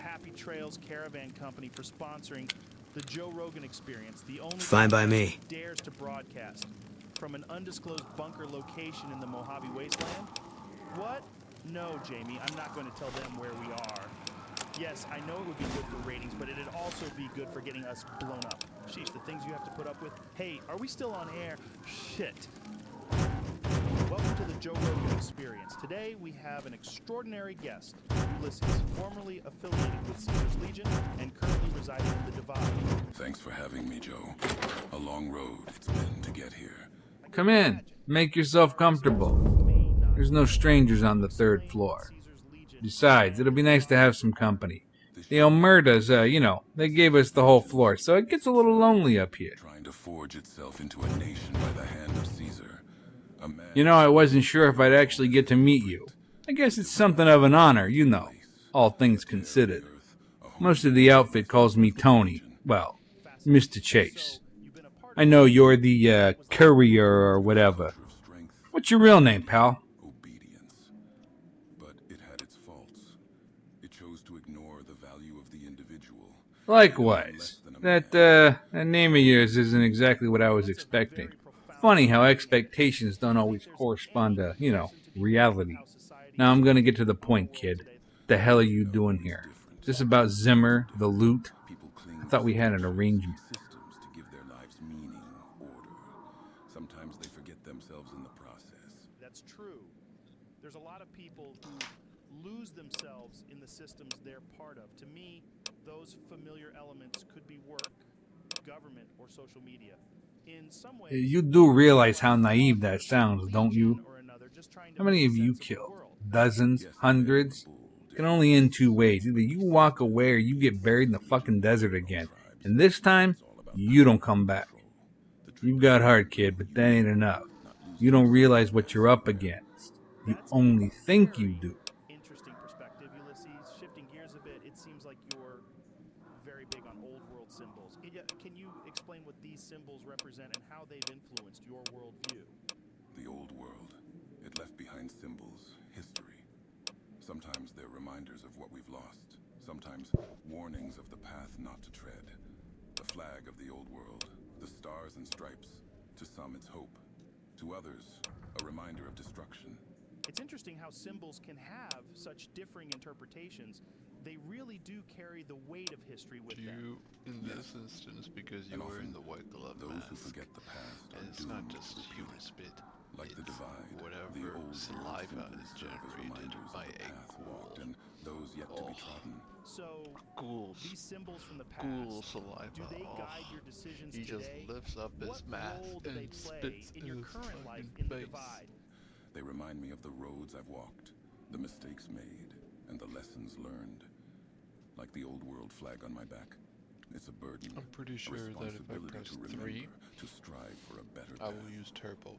Happy Trails Caravan Company for sponsoring the Joe Rogan Experience, the only Fine by me. dares to broadcast from an undisclosed bunker location in the Mojave Wasteland. What? No, Jamie, I'm not going to tell them where we are. Yes, I know it would be good for ratings, but it'd also be good for getting us blown up. Sheesh, the things you have to put up with. Hey, are we still on air? Shit. Welcome to the Joe Rogan Experience. Today we have an extraordinary guest, Ulysses, formerly affiliated with Caesar's Legion and currently residing in the Divide. Thanks for having me, Joe. A long road it's been to get here. Come in. Make yourself comfortable. There's no strangers on the 3rd floor. Besides, it'll be nice to have some company. The Omertas, they gave us the whole floor, so it gets a little lonely up here. Trying to forge itself into a nation by the hand of Caesar. I wasn't sure if I'd actually get to meet you. I guess it's something of an honor, all things considered. Most of the outfit calls me Tony. Well, Mr. Chase. I know you're the, Courier or whatever. What's your real name, pal? Obedience. But it had its faults. It chose to ignore the value of the individual. Likewise. That name of yours isn't exactly what I was expecting. Funny how expectations don't always correspond to, reality. Now I'm gonna get to the point, kid. What the hell are you doing here? Is this about Zimmer, the loot? I thought we had an arrangement. Systems to give their lives meaning, order. Sometimes they forget themselves in the process. That's true. There's a lot of people who lose themselves in the systems they're part of. To me, those familiar elements could be work, government, or social media. In some ways, You do realize how naive that sounds, don't you? How many have you killed? Dozens? Hundreds? It can only end two ways. Either you walk away or you get buried in the fucking desert again. And this time, you don't come back. You've got heart, kid, but that ain't enough. You don't realize what you're up against. You only think you do. Interesting perspective, Ulysses. Shifting gears a bit, it seems like you're very big on old world symbols. Can you explain what these symbols represent and how they've influenced your worldview? The old world. It left behind symbols, history. Sometimes they're reminders of what we've lost. Sometimes warnings of the path not to tread. The flag of the old world, the stars and stripes. To some it's hope. To others, a reminder of destruction. It's interesting how symbols can have such differing interpretations. They really do carry the weight of history with them. You, in this instance, because you were in the white glove Those mask, who forget the past and are it's not doomed just to pure repeat it. spit. Like the It's divide, the whatever old saliva world is symbols serve as generated reminders by of the a path ghoul. walked and those yet to be trodden. So, Ghouls. these symbols from the past, Ghoul saliva. do they guide your decisions He just today? lifts up his What mask role do they and play spits in your his current life fucking in the face. Divide? They remind me of the roads I've walked, the mistakes made, and the lessons learned. Like the old world flag on my back. It's a burden. I'm pretty a sure that if I responsibility press to remember, 3, to strive for a better I path. will use turbo.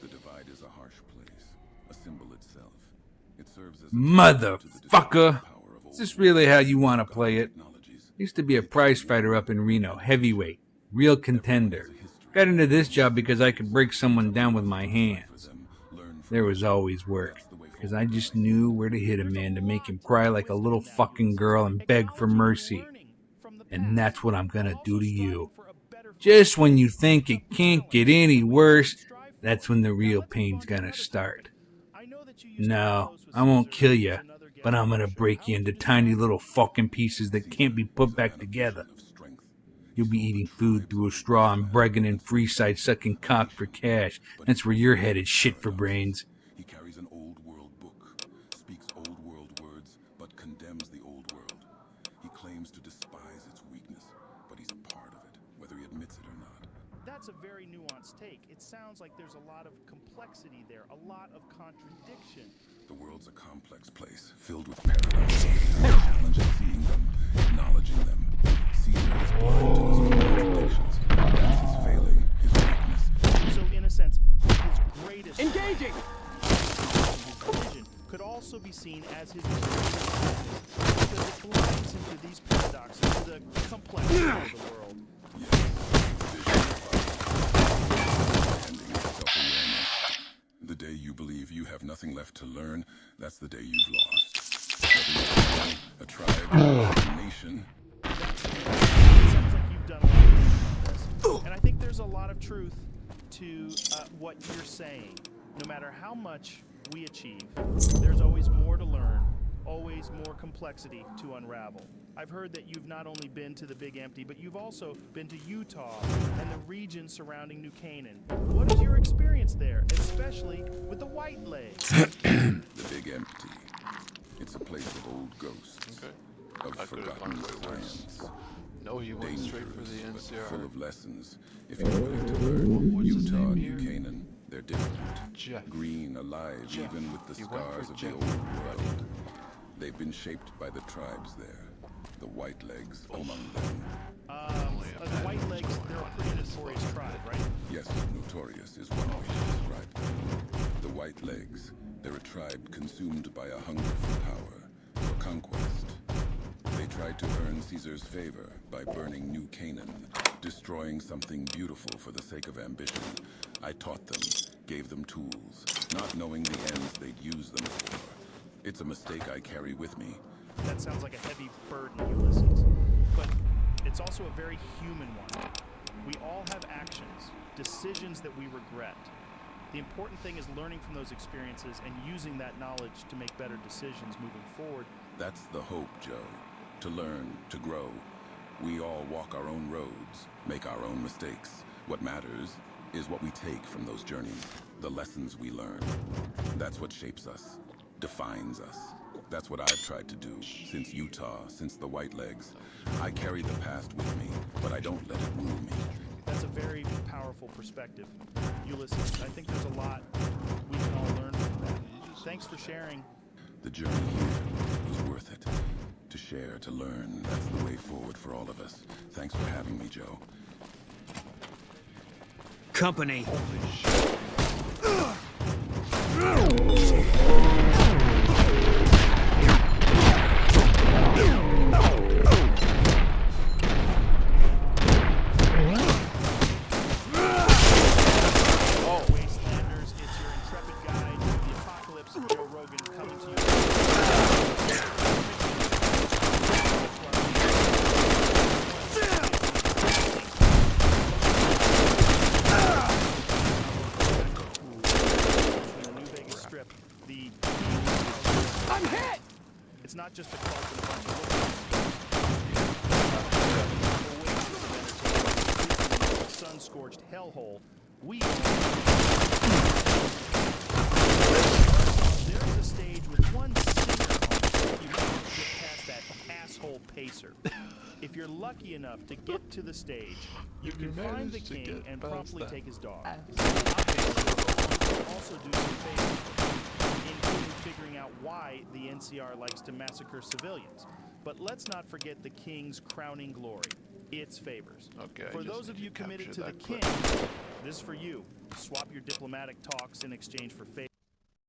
The divide is a harsh place, a symbol itself. It serves as a Motherfucker! Is this really how you want to play it? Used to be a prize fighter up in Reno, heavyweight, real contender. Got into this job because I could break someone down with my hands. There was always work, because I just knew where to hit a man to make him cry like a little fucking girl and beg for mercy. And that's what I'm gonna do to you. Just when you think it can't get any worse, that's when the real pain's gonna start. No, I won't kill you, but I'm gonna break you into tiny little fucking pieces that can't be put back together. You'll be eating food through a straw and bragging in Freeside sucking cock for cash. That's where you're headed, shit for brains. He carries an old world book, speaks old world words, but condemns the old world. He claims to despise its weakness, but he's a part of it, whether he admits it or not. That's a very nuanced take. It sounds like there's a lot of complexity there, a lot of contradiction. The world's a complex place, filled with paradoxes. The challenge of seeing them, acknowledging them. Caesar is blind to his contradictions. That's his failing, his weakness. So, in a sense, his greatest Engaging! his vision could also be seen as his greatest weakness, because it blinds him to these paradoxes, to the complexity of the world. The day you believe you have nothing left to learn, that's the day you've lost. A tribe, to what you're saying. No matter how much we achieve, there's always more to learn, always more complexity to unravel. I've heard that you've not only been to the Big Empty, but you've also been to Utah and the region surrounding New Canaan. What is your experience there, especially with the White Legs? The Big Empty. It's a place of old ghosts, Okay. of I could've forgotten gone way worse. science. No, he went straight for the Dangerous, but NCR. full of lessons. If you're willing to learn, What's his Utah name and here? New Canaan, they're different. Jeff. Green, alive, Jeff. even with the He went scars for of Jeff. the old world. They've been shaped by the tribes there. The White Legs among them. The White Legs, they're a pretty notorious tribe, right? Yes, notorious is one way to describe them. The White Legs, they're a tribe consumed by a hunger for power, for conquest. They tried to earn Caesar's favor by burning New Canaan, destroying something beautiful for the sake of ambition. I taught them, gave them tools, not knowing the ends they'd use them for. It's a mistake I carry with me. That sounds like a heavy burden, Ulysses. But it's also a very human one. We all have actions, decisions that we regret. The important thing is learning from those experiences and using that knowledge to make better decisions moving forward. That's the hope, Joe. To learn, to grow. We all walk our own roads, make our own mistakes. What matters is what we take from those journeys, the lessons we learn. That's what shapes us, defines us. That's what I've tried to do since Utah, since the White Legs. I carry the past with me, but I don't let it rule me. That's a very powerful perspective. Ulysses, I think there's a lot we can all learn from that. Thanks for sharing. The journey here was worth it. To share, to learn, that's the way forward for all of us. Thanks for having me, Joe. Company. Holy shit. Wastelanders, it's your intrepid guide to the apocalypse, Joe Rogan, coming to you. The New Vegas Strip, I'm hit! It's not just a cult and a bunch of sun-scorched hellhole. There's a stage with one singer on it. You might get past that asshole pacer. If you're lucky enough to get to the stage, you can find the king and promptly take his dog. Also do some favors, including figuring out why the NCR likes to massacre civilians. But let's not forget the king's crowning glory, its favors. Okay, I For just those of need you to committed capture to the that king, clip. this is for you. Swap your diplomatic talks in exchange for favors.